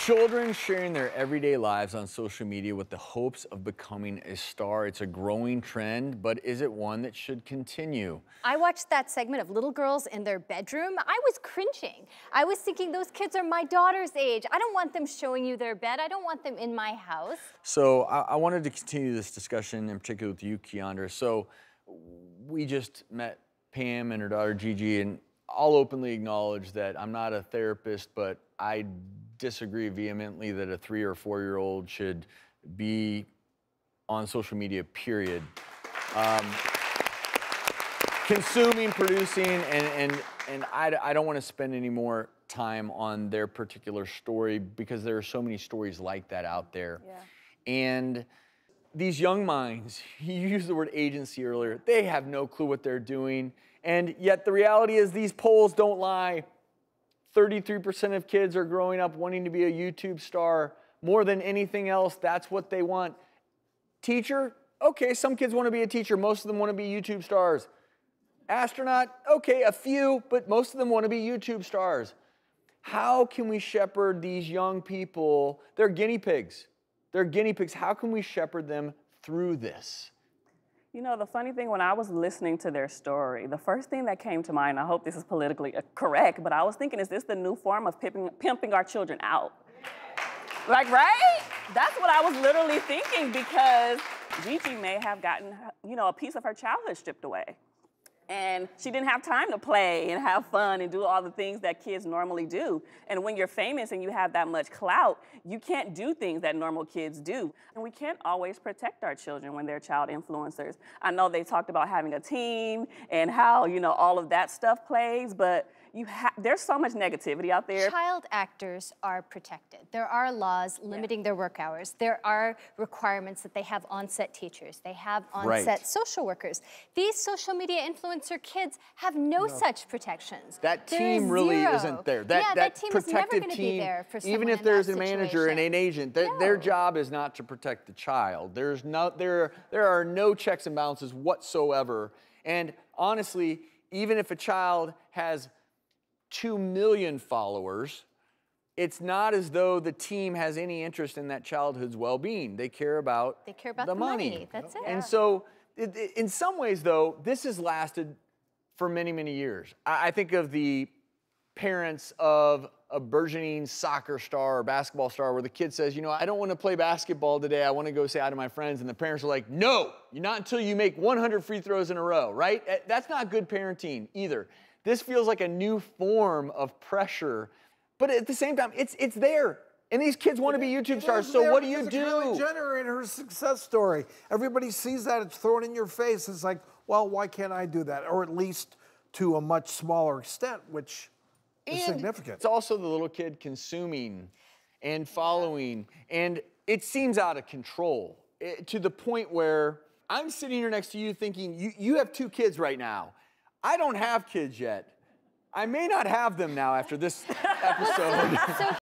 Children sharing their everyday lives on social media with the hopes of becoming a star. It's a growing trend, but is it one that should continue? I watched that segment of little girls in their bedroom. I was cringing. I was thinking those kids are my daughter's age. I don't want them showing you their bed. I don't want them in my house. So I wanted to continue this discussion, in particular with you, Keandra. So we just met Pam and her daughter, Gigi, and I'll openly acknowledge that I'm not a therapist, but I disagree vehemently that a 3 or 4 year old should be on social media, period. Consuming, producing, and I don't want to spend any more time on their particular story because there are so many stories like that out there. Yeah. And these young minds, you used the word agency earlier, they have no clue what they're doing. And yet the reality is these polls don't lie. 33% of kids are growing up wanting to be a YouTube star. More than anything else, that's what they want. Teacher? Okay, some kids want to be a teacher. Most of them want to be YouTube stars. Astronaut? Okay, a few, but most of them want to be YouTube stars. How can we shepherd these young people? They're guinea pigs. They're guinea pigs. How can we shepherd them through this? You know, the funny thing, when I was listening to their story, the first thing that came to mind, I hope this is politically correct, but I was thinking, is this the new form of pimping our children out? Like, right? That's what I was literally thinking, because Gigi may have gotten, you know, a piece of her childhood stripped away. And she didn't have time to play and have fun and do all the things that kids normally do. And when you're famous and you have that much clout, you can't do things that normal kids do. And we can't always protect our children when they're child influencers. I know they talked about having a team and how, you know, all of that stuff plays, but there's so much negativity out there. Child actors are protected. There are laws limiting their work hours. There are requirements that they have on-set teachers. They have on-set social workers. These social media influencer kids have no such protections. That team really isn't there. That team is never going to be there for someone even if in there's that a manager and an agent, their job is not to protect the child. There are no checks and balances whatsoever. And honestly, even if a child has 2 million followers, it's not as though the team has any interest in that childhood's well-being. They care about the money. That's it. And so, in some ways, though, this has lasted for many, many years. I think of the parents of a burgeoning soccer star or basketball star where the kid says, you know, I don't want to play basketball today. I want to go say hi to my friends. And the parents are like, no, not until you make 100 free throws in a row, right? That's not good parenting either. This feels like a new form of pressure, but at the same time, it's there. And these kids want to be YouTube stars, so what do you do? Kylie Jenner and her success story. Everybody sees that, it's thrown in your face. It's like, well, why can't I do that? Or at least to a much smaller extent, which is significant. It's also the little kid consuming and following, and it seems out of control to the point where I'm sitting here next to you thinking, you have 2 kids right now. I don't have kids yet. I may not have them now after this episode.